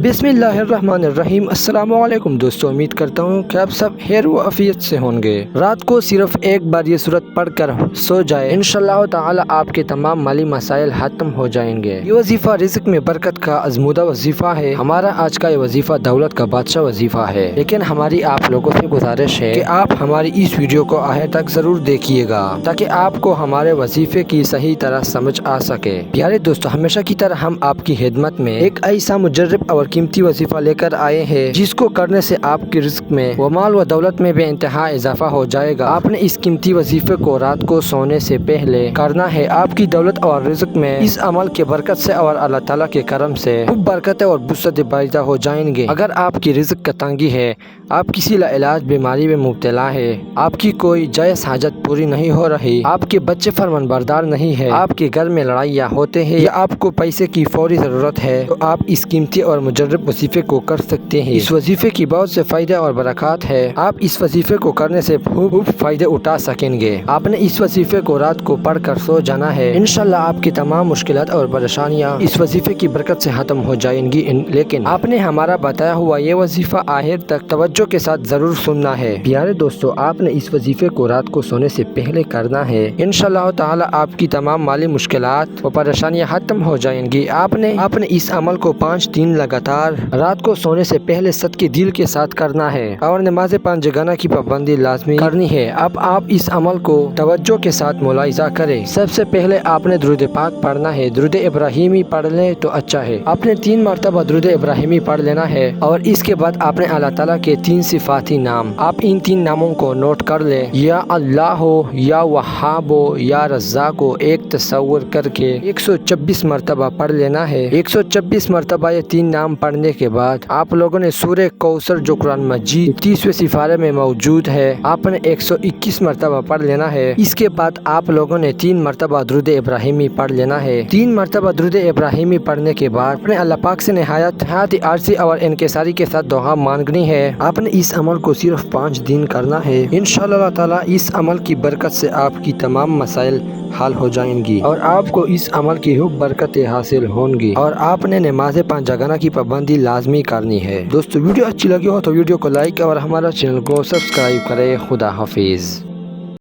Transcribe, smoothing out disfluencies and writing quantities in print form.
बिस्मिल्लाहिर्रहमानिर्रहीम। अस्सलाम वालेकुम दोस्तों, उम्मीद करता हूँ कि आप सब खैर व आफियत से होंगे। रात को सिर्फ एक बार ये सूरत पढ़कर सो जाए, इंशाअल्लाह ताला आपके तमाम माली मसाइल खत्म हो जाएंगे। ये वजीफा रिज़्क में बरकत का आजमूदा वजीफा है। हमारा आज का ये वजीफा दौलत का बादशाह वजीफा है, लेकिन हमारी आप लोगों से गुजारिश है कि आप हमारी इस वीडियो को आखिर तक जरूर देखिएगा, ताकि आपको हमारे वजीफे की सही तरह समझ आ सके। प्यारे दोस्तों, हमेशा की तरह हम आपकी खिदमत में एक ऐसा मुजर्रब और कीमती वजीफा लेकर आए हैं, जिसको करने से आपके रिज़्क में व माल व दौलत में बेइंतहा इजाफा हो जाएगा। आपने इस कीमती वजीफे को रात को सोने से पहले करना है। आपकी दौलत और रिज़्क में इस अमल के बरकत से और अल्लाह ताला के करम से खूब बरकतें और बुस्सतें पैदा हो जाएंगे। अगर आपकी रिज़्क का तंगी है, आप किसी लाइलाज बीमारी में मुब्तला है, आपकी कोई जायज़ हाजत पूरी नहीं हो रही, आपके बच्चे फरमानबरदार नहीं है, आपके घर में लड़ाइयाँ होते हैं या आपको पैसे की फौरी ज़रूरत है, तो आप इस कीमती और मुजर्रब वजीफे को कर सकते हैं। इस वजीफे की बहुत से फायदे और बरकत है। आप इस वजीफे को करने से खूब फायदे उठा सकेंगे। आपने इस वजीफे को रात को पढ़ कर सो जाना है। इंशाल्लाह आपकी तमाम मुश्किलात और परेशानियाँ इस वजीफे की बरकत से खत्म हो जाएंगी। लेकिन आपने हमारा बताया हुआ ये वजीफा आखिर तक तवज्जो के साथ जरूर सुनना है। प्यारे दोस्तों, आपने इस वजीफे को रात को सोने से पहले करना है। इंशाल्लाह ताला आपकी तमाम माली मुश्किलात व परेशानियाँ खत्म हो जाएंगी। आपने इस अमल को 5 दिन लगातार रात को सोने से पहले सच्चे दिल के साथ करना है और नमाज 5 जगाना की पाबंदी लाजमी करनी है। अब आप इस अमल को तवज्जो के साथ मुलाहिजा करें। सबसे पहले आपने दुरूद पाक पढ़ना है। दुरूद इब्राहिमी पढ़ ले तो अच्छा है। आपने 3 मरतबा दुरूद इब्राहिमी पढ़ लेना है और इसके बाद आपने अल्लाह ताला के 3 सिफाती नाम, आप इन 3 नामों को नोट कर ले। या अल्लाह हो, या वहाब हो, या रज़्ज़ाक को एक तसव्वुर करके 126 मरतबा पढ़ लेना है। 126 मरतबा ये 3 नाम पढ़ने के बाद आप लोगों ने सूरह कौसर जो कुरान मजीद 30वें सिफारे में मौजूद है, आपने 121 मरतबा पढ़ लेना है। इसके बाद आप लोगों ने 3 मरतबा दुरूद इब्राहिमी पढ़ लेना है। 3 मरतबा दुरूद इब्राहिमी पढ़ने के बाद अपने अल्लाह पाक से निहायत आरसी और इनकिसारी के साथ दुआ मांगनी है। आपने इस अमल को सिर्फ 5 दिन करना है। इंशाअल्लाह ताला इस अमल की बरकत से आपकी तमाम मसाइल हल हो जाएंगी और आपको इस अमल की खूब बरकतें हासिल होंगी। और आपने नमाज 5 जगाना की पाबंदी लाजमी करनी है। दोस्तों, वीडियो अच्छी लगी हो तो वीडियो को लाइक और हमारा चैनल को सब्सक्राइब करें। खुदा हाफिज।